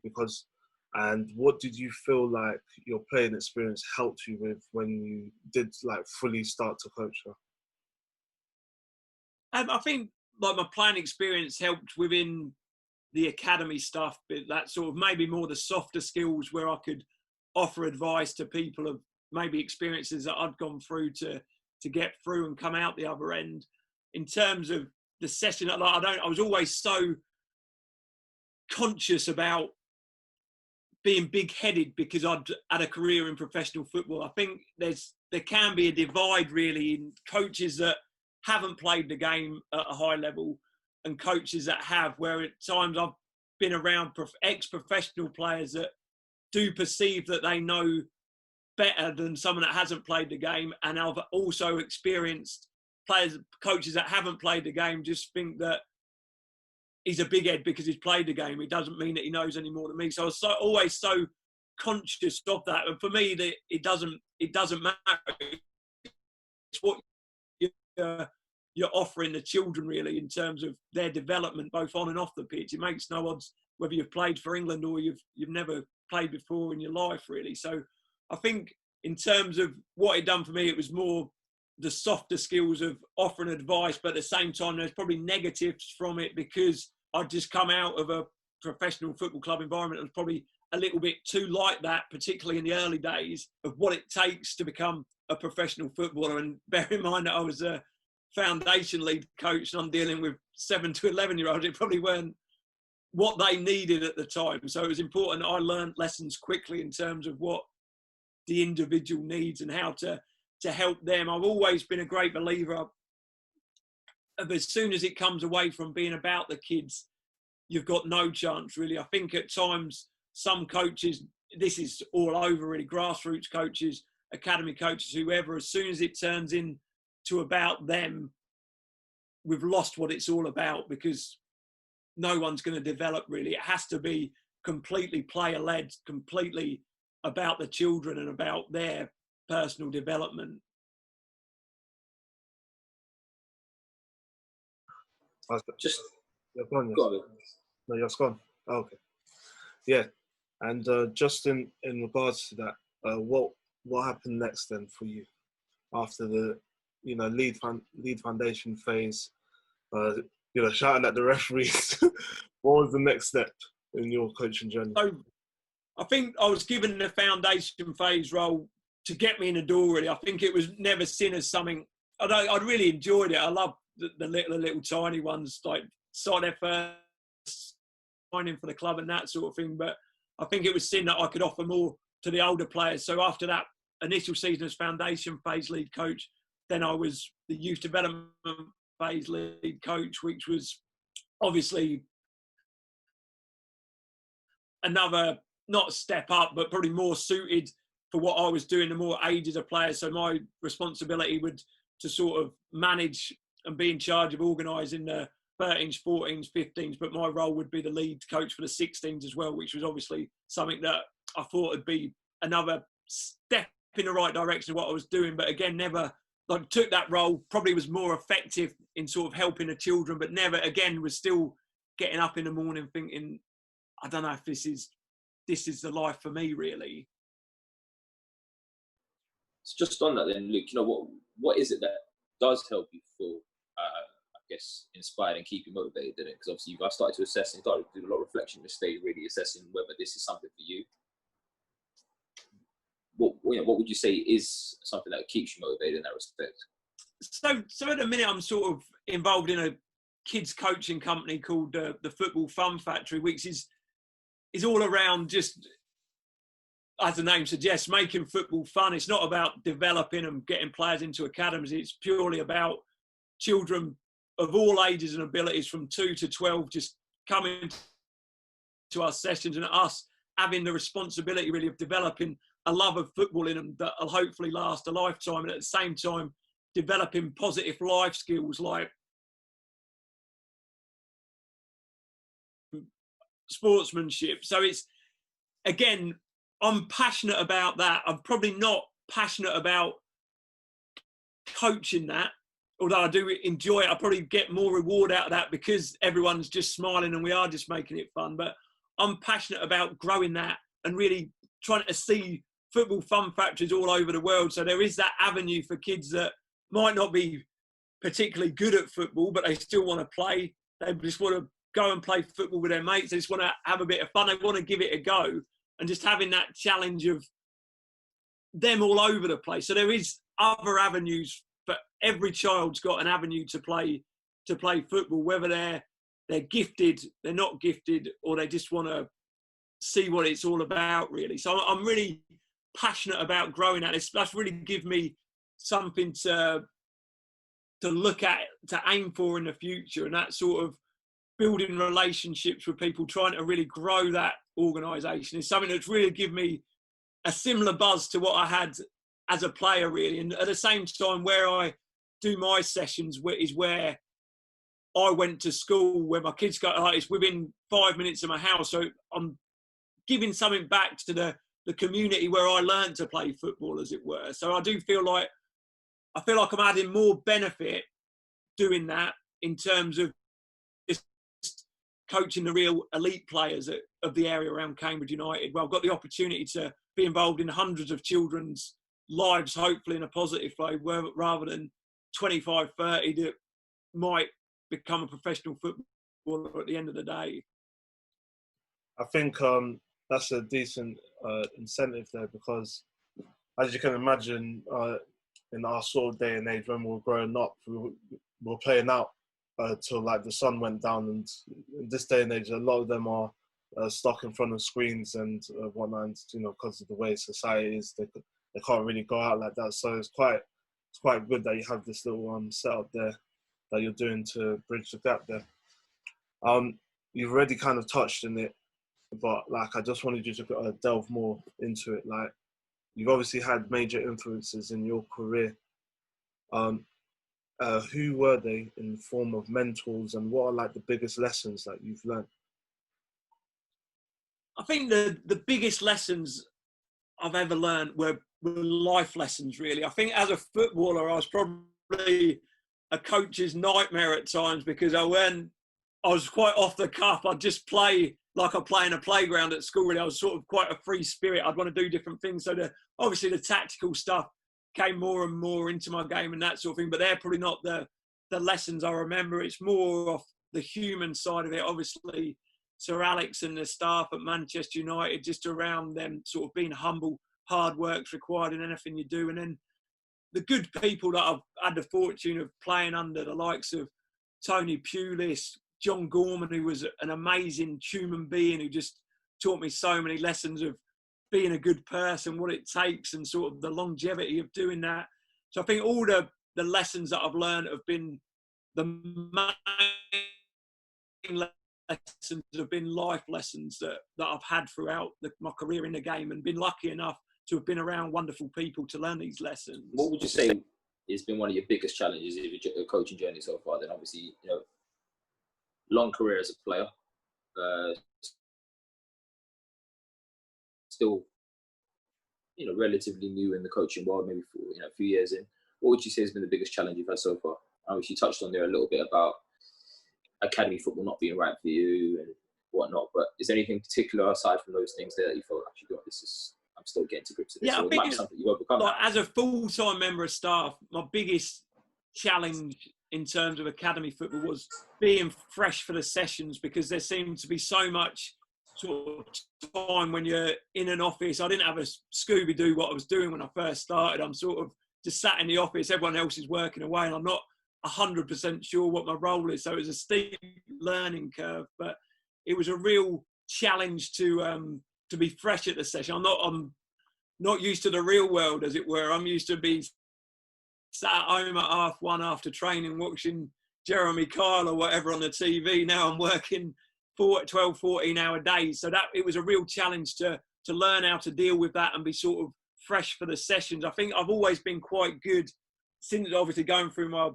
And what did you feel like your playing experience helped you with when you did like fully start to coach her? I think like my playing experience helped within the academy stuff, but that sort of maybe more the softer skills where I could offer advice to people of maybe experiences that I'd gone through to get through and come out the other end. In terms of the session, I was always so conscious about being big-headed because I'd had a career in professional football. I think there can be a divide really in coaches that haven't played the game at a high level and coaches that have, where at times I've been around ex-professional players that do perceive that they know better than someone that hasn't played the game, and I've also experienced coaches that haven't played the game just think that he's a big head because he's played the game. It doesn't mean that he knows any more than me. So I was always so conscious of that. And for me, it doesn't matter. It's what you're offering the children really in terms of their development, both on and off the pitch. It makes no odds whether you've played for England or you've never played before in your life, really. So I think in terms of what it done for me, it was more the softer skills of offering advice, but at the same time, there's probably negatives from it because I'd just come out of a professional football club environment and was probably a little bit too like that, particularly in the early days of what it takes to become a professional footballer. And bear in mind that I was a foundation lead coach and I'm dealing with 7 to 11-year-olds. It probably weren't what they needed at the time. So it was important that I learned lessons quickly in terms of what the individual needs and how to help them. I've always been a great believer of as soon as it comes away from being about the kids, you've got no chance, really. I think at times some coaches, this is all over really, grassroots coaches, academy coaches, whoever, as soon as it turns into about them, we've lost what it's all about because no one's going to develop really. It has to be completely player-led, completely about the children and about their personal development. Just Go on. go on. No, you're gone. Oh, okay. Yeah, and just in regards to that, what happened next then for you after the lead foundation phase? Shouting at the referees. What was the next step in your coaching journey? So I think I was given the foundation phase role to get me in the door, really. I think it was never seen as something, I really enjoyed it. I love the little tiny ones, like start their first signing for the club and that sort of thing. But I think it was seen that I could offer more to the older players. So after that initial season as foundation phase lead coach, then I was the youth development phase lead coach, which was obviously another, not step up, but probably more suited for what I was doing, the more ages of players. So my responsibility would to sort of manage and be in charge of organising the 13s, 14s, 15s, but my role would be the lead coach for the 16s as well, which was obviously something that I thought would be another step in the right direction of what I was doing. But again, never took that role, probably was more effective in sort of helping the children, but never, again, was still getting up in the morning thinking, I don't know if this is the life for me, really. So just on that then, Luke, what is it that does help you feel, I guess, inspired and keep you motivated in it? Because obviously you guys started to assess and started to do a lot of reflection in the stage, really assessing whether this is something for you. What would you say is something that keeps you motivated in that respect? So at the minute, I'm sort of involved in a kids coaching company called the Football Fun Factory, which is all around just, as the name suggests, making football fun. It's not about developing and getting players into academies. It's purely about children of all ages and abilities from 2 to 12 just coming to our sessions and us having the responsibility really of developing a love of football in them that will hopefully last a lifetime, and at the same time developing positive life skills like sportsmanship. So it's, again, I'm passionate about that. I'm probably not passionate about coaching that, although I do enjoy it. I probably get more reward out of that because everyone's just smiling and we are just making it fun. But I'm passionate about growing that and really trying to see football fun factories all over the world. So there is that avenue for kids that might not be particularly good at football, but they still want to play. They just want to go and play football with their mates. They just want to have a bit of fun. They want to give it a go. And just having that challenge of them all over the place. So there is other avenues, but every child's got an avenue to play football, whether they're gifted, they're not gifted, or they just want to see what it's all about, really. So I'm really passionate about growing that. That's really give me something to look at, to aim for in the future, and that sort of building relationships with people, trying to really grow that organisation is something that's really given me a similar buzz to what I had as a player, really. And at the same time, where I do my sessions is where I went to school, where my kids go, it's within 5 minutes of my house. So I'm giving something back to the community where I learned to play football, as it were. So I feel like I'm adding more benefit doing that in terms of just coaching the real elite players of the area around Cambridge United. Well, I've got the opportunity to be involved in hundreds of children's lives, hopefully in a positive way, rather than 25, 30 that might become a professional footballer at the end of the day. I think that's a decent incentive there, because as you can imagine, in our sort of day and age when we were growing up, we were playing out till like the sun went down, and in this day and age a lot of them are stuck in front of screens and whatnot, and, you know, because of the way society is, they can't really go out like that. So it's quite good that you have this little setup there that you're doing to bridge the gap there. You've already kind of touched on it, but like I just wanted you to delve more into it. Like, you've obviously had major influences in your career. Who were they in the form of mentors, and what are like the biggest lessons that you've learned? I think the biggest lessons I've ever learned were life lessons, really. I think as a footballer, I was probably a coach's nightmare at times, because I was quite off the cuff. I'd just play like I play in a playground at school. Really, I was sort of quite a free spirit. I'd want to do different things. So obviously the tactical stuff came more and more into my game and that sort of thing. But they're probably not the lessons I remember. It's more of the human side of it. Obviously, Sir Alex and the staff at Manchester United, just around them sort of being humble, hard work's required in anything you do. And then the good people that I've had the fortune of playing under, the likes of Tony Pulis, John Gorman, who was an amazing human being who just taught me so many lessons of being a good person, what it takes, and sort of the longevity of doing that. So I think all the lessons that I've learned have been the main lessons have been life lessons that I've had throughout my career in the game, and been lucky enough to have been around wonderful people to learn these lessons. What would you say has been one of your biggest challenges of your coaching journey so far? Then obviously, you know, long career as a player, still, you know, relatively new in the coaching world, maybe for, you know, a few years in. What would you say has been the biggest challenge you've had so far? Obviously, you touched on there a little bit about academy football not being right for you and whatnot, but is there anything particular aside from those things there that you felt, actually, God, I'm still getting to grips with this? Yeah, I think it's something you've overcome. Like, as a full-time member of staff, my biggest challenge in terms of academy football was being fresh for the sessions, because there seemed to be so much sort of time when you're in an office. I didn't have a Scooby-Doo what I was doing when I first started. I'm sort of just sat in the office, everyone else is working away, and I'm not 100% sure what my role is. So it was a steep learning curve, but it was a real challenge to be fresh at the session. I'm not used to the real world, as it were. I'm used to be sat at home at 1:30 after training, watching Jeremy Kyle or whatever on the TV. Now I'm working 12, 14-hour days. So that it was a real challenge to learn how to deal with that and be sort of fresh for the sessions. I think I've always been quite good, since obviously going through my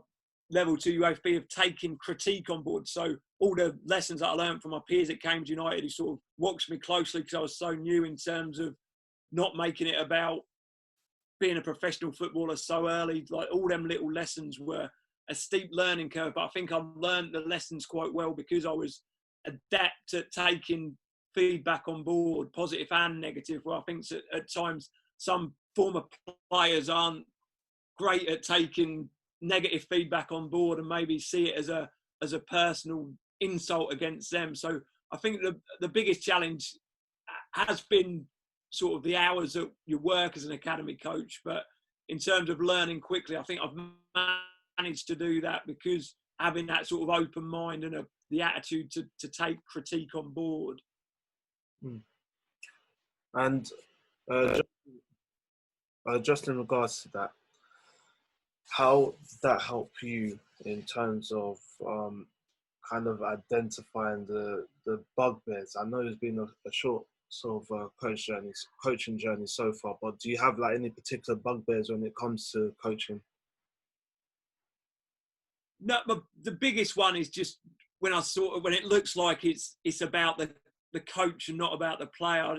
level 2 UAFB, of taking critique on board. So all the lessons that I learned from my peers at Cambridge United, who sort of watched me closely because I was so new, in terms of not making it about being a professional footballer so early. Like, all them little lessons were a steep learning curve, but I think I've learned the lessons quite well because I was adept at taking feedback on board, positive and negative. Well, I think at times some former players aren't great at taking negative feedback on board and maybe see it as a personal insult against them. So I think the biggest challenge has been sort of the hours that you work as an academy coach. But in terms of learning quickly, I think I've managed to do that because having that sort of open mind and the attitude to take critique on board. And just in regards to that, how did that help you in terms of kind of identifying the bugbears? I know it's been a short sort of coaching journey so far, but do you have like any particular bugbears when it comes to coaching? No, but the biggest one is just when it looks like it's about the coach and not about the player.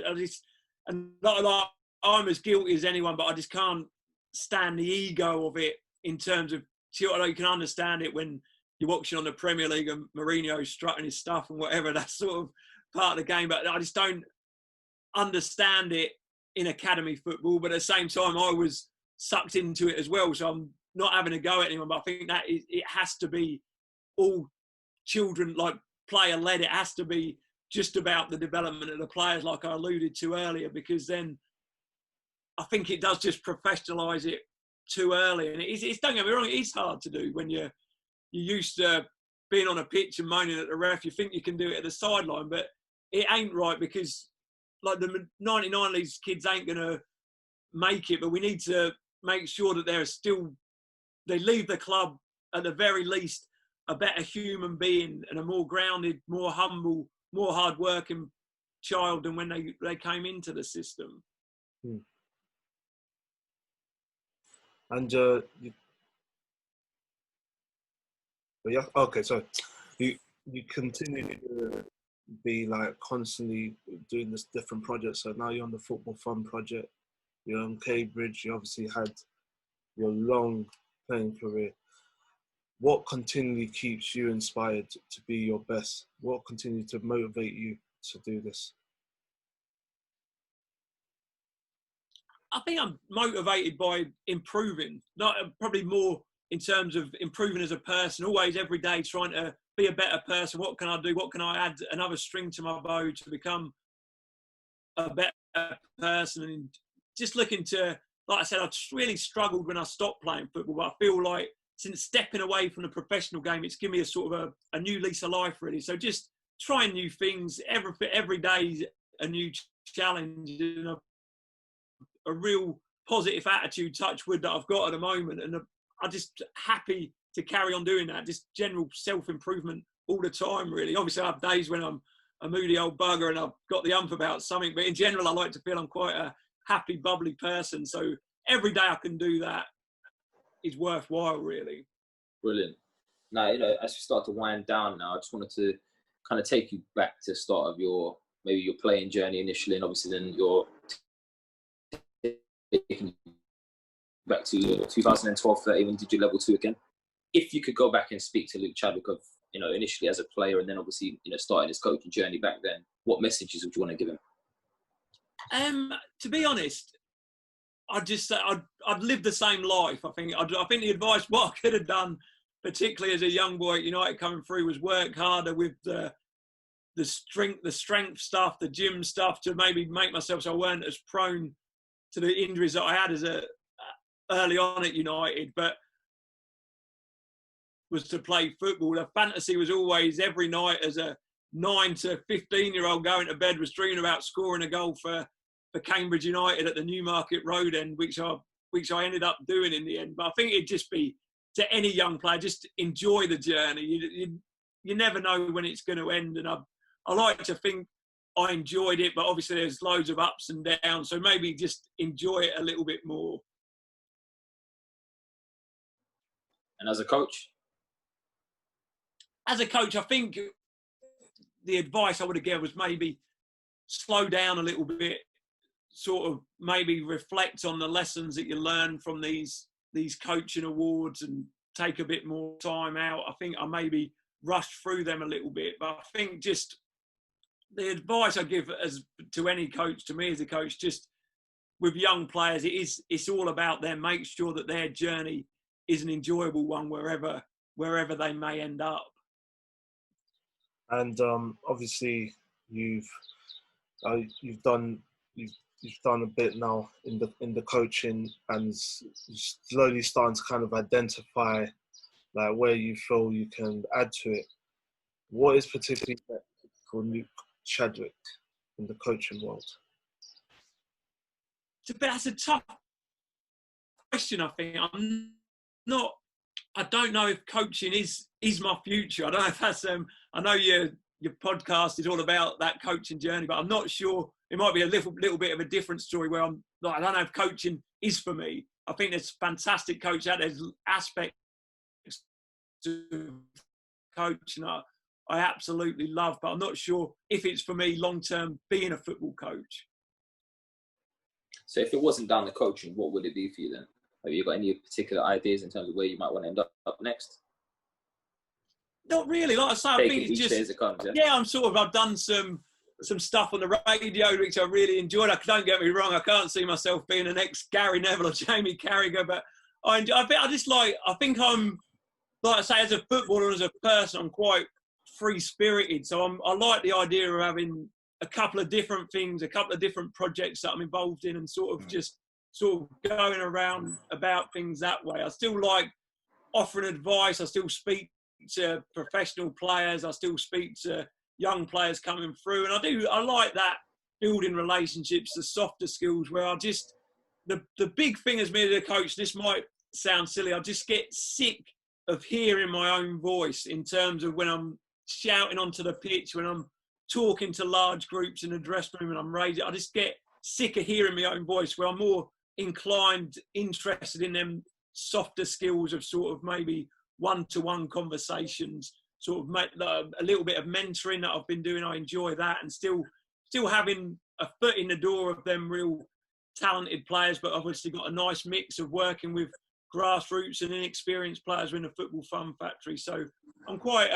I'm as guilty as anyone, but I just can't stand the ego of it in terms of you can understand it when you're watching on the Premier League and Mourinho strutting his stuff and whatever. That's sort of part of the game. But I just don't understand it in academy football. But at the same time, I was sucked into it as well. So I'm not having a go at anyone. But I think that it has to be all children, like player-led. It has to be just about the development of the players, like I alluded to earlier, because then I think it does just professionalise it too early. And it's don't get me wrong, it is hard to do when you're used to being on a pitch and moaning at the ref. You think you can do it at the sideline, but it ain't right, because like the 99 of these kids ain't going to make it, but we need to make sure that they leave the club at the very least a better human being and a more grounded, more humble, more hard-working child than when they came into the system. And okay, so you continue to be like constantly doing this different projects. So now you're on the Football Fun project. You're on Cambridge. You obviously had your long playing career. What continually keeps you inspired to be your best? What continues to motivate you to do this? I think I'm motivated by improving, not probably more in terms of improving as a person, always every day trying to be a better person. What can I do? What can I add another string to my bow to become a better person? And just looking to, like I said, I've really struggled when I stopped playing football, but I feel like since stepping away from the professional game, it's given me a sort of a new lease of life, really. So just trying new things, every day a new challenge, and a real positive attitude, touch wood, that I've got at the moment. And I'm just happy to carry on doing that. Just general self-improvement all the time, really. Obviously, I have days when I'm a moody old bugger and I've got the ump about something, but in general, I like to feel I'm quite a happy, bubbly person. So every day I can do that is worthwhile, really. Brilliant. Now, as we start to wind down now, I just wanted to kind of take you back to the start of your playing journey initially, and obviously then your back to 2012-13 when did you level 2 again. If you could go back and speak to Luke Chadwick of initially as a player and then obviously starting his coaching journey back then, what messages would you want to give him? To be honest, I'd just say I'd lived the same life. I think the advice what I could have done, particularly as a young boy at United coming through, was work harder with the strength stuff, the gym stuff, to maybe make myself so I weren't as prone to the injuries that I had early on at United. But was to play football. The fantasy was always every night as a 9 to 15-year-old going to bed was dreaming about scoring a goal for Cambridge United at the Newmarket Road end, which I ended up doing in the end. But I think it'd just be to any young player, just enjoy the journey. You never know when it's going to end, and I like to think I enjoyed it, but obviously there's loads of ups and downs, so maybe just enjoy it a little bit more. And as a coach? As a coach, I think the advice I would have given was maybe slow down a little bit, sort of maybe reflect on the lessons that you learn from these coaching awards and take a bit more time out. I think I maybe rushed through them a little bit, but I think just the advice I give to any coach, to me as a coach, just with young players, it's all about them. Make sure that their journey is an enjoyable one wherever they may end up. And obviously you've done a bit now in the coaching, and slowly starting to kind of identify like where you feel you can add to it. What is particularly for Luke Chadwick in the coaching world? That's a tough question. I think I don't know if coaching is my future. I don't know if that's I know your podcast is all about that coaching journey, but I'm not sure. It might be a little bit of a different story where I'm like, I don't know if coaching is for me. I think there's fantastic coaches out there. There's aspects to coaching I absolutely love, but I'm not sure if it's for me long term being a football coach. So if it wasn't down the coaching, what would it be for you then? Have you got any particular ideas in terms of where you might want to end up next? Not really. Like I say, I think it's just as it comes. I've done some stuff on the radio which I really enjoyed. Don't get me wrong, I can't see myself being an ex Gary Neville or Jamie Carragher, but I think I'm, like I say, as a footballer and as a person, I'm quite free spirited. So I like the idea of having a couple of different things, a couple of different projects that I'm involved in, and sort of going around about things that way. I still like offering advice. I still speak to professional players. I still speak to young players coming through, and I like that, building relationships, the softer skills where the big thing as me as a coach, this might sound silly, I just get sick of hearing my own voice in terms of when I'm shouting onto the pitch, when I'm talking to large groups in the dressing room and I'm raising. I just get sick of hearing my own voice, where I'm more interested in them softer skills of sort of maybe one-to-one conversations, sort of a little bit of mentoring that I've been doing. I enjoy that, and still having a foot in the door of them real talented players, but obviously got a nice mix of working with grassroots and inexperienced players in the Football Fun Factory. So I'm quite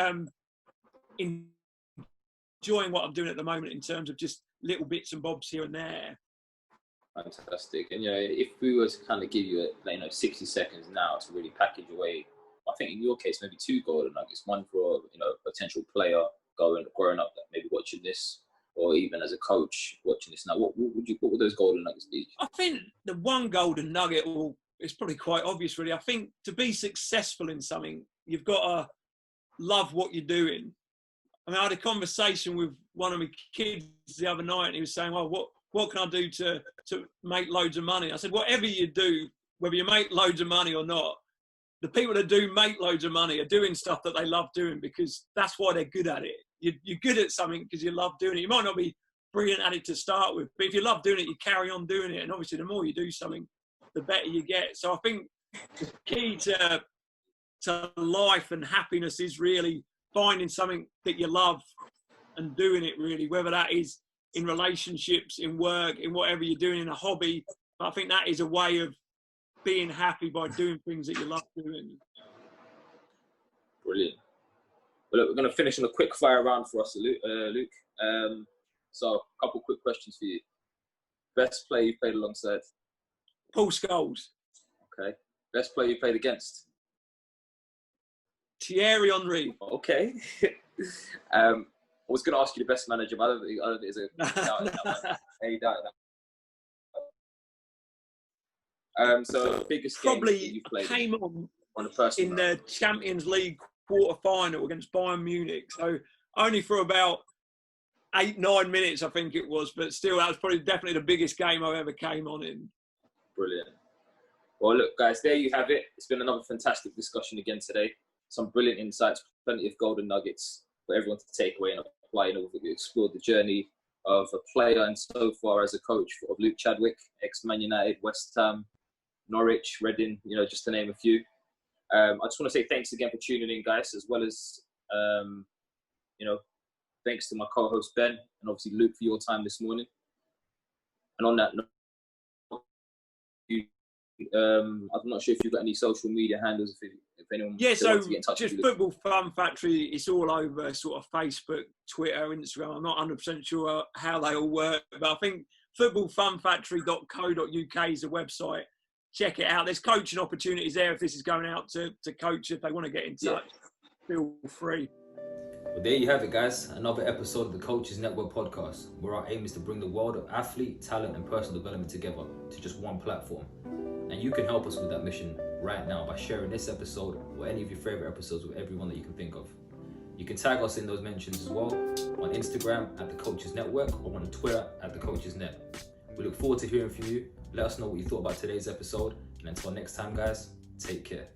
enjoying what I'm doing at the moment in terms of just little bits and bobs here and there. Fantastic. And if we were to kind of give you 60 seconds now to really package away, I think in your case maybe 2 golden nuggets, one for a potential player growing up that maybe watching this, or even as a coach watching this now, what would those golden nuggets be? I think the one golden nugget is probably quite obvious, really. I think to be successful in something, you've got to love what you're doing. I mean, I had a conversation with one of my kids the other night, and he was saying, well, what can I do to make loads of money? I said, whatever you do, whether you make loads of money or not, the people that do make loads of money are doing stuff that they love doing, because that's why they're good at it. You're good at something because you love doing it. You might not be brilliant at it to start with, but if you love doing it, you carry on doing it. And obviously, the more you do something, the better you get. So I think the key to life and happiness is really finding something that you love and doing it, really, whether that is in relationships, in work, in whatever you're doing, in a hobby. But I think that is a way of being happy, by doing things that you love doing. Brilliant. Well, look, we're going to finish on a quick fire round for us, Luke. So a couple quick questions for you. Best player you played alongside? Paul Scholes. Okay. Best player you played against? Thierry Henry. Okay. I was going to ask you the best manager, but I don't think there's a doubt in that one. Any doubt in that one. So biggest probably game you played came on a personal in the Champions League quarter-final against Bayern Munich. So only for about 8-9 minutes, I think it was, but still, that was probably definitely the biggest game I ever came on in. Brilliant. Well, look, guys, there you have it. It's been another fantastic discussion again today. Some brilliant insights, plenty of golden nuggets for everyone to take away and apply. We explored the journey of a player and so far as a coach of Luke Chadwick, ex-Man United, West Ham, Norwich, Reading, just to name a few. I just want to say thanks again for tuning in, guys, as well as, thanks to my co-host Ben and obviously Luke for your time this morning. And on that note, I'm not sure if you've got any social media handles, if anyone wants to get in touch just with you. Football Fun Factory, it's all over sort of Facebook, Twitter, Instagram. I'm not 100% sure how they all work, but I think footballfunfactory.co.uk is the website. Check it out. There's coaching opportunities there if this is going out to coach. If they want to get in touch, feel free. Well, there you have it, guys. Another episode of the Coaches Network podcast, where our aim is to bring the world of athlete, talent, and personal development together to just one platform. And you can help us with that mission right now by sharing this episode or any of your favorite episodes with everyone that you can think of. You can tag us in those mentions as well on Instagram at the Coaches Network or on Twitter at the Coaches Net. We look forward to hearing from you. Let us know what you thought about today's episode. And until next time, guys, take care.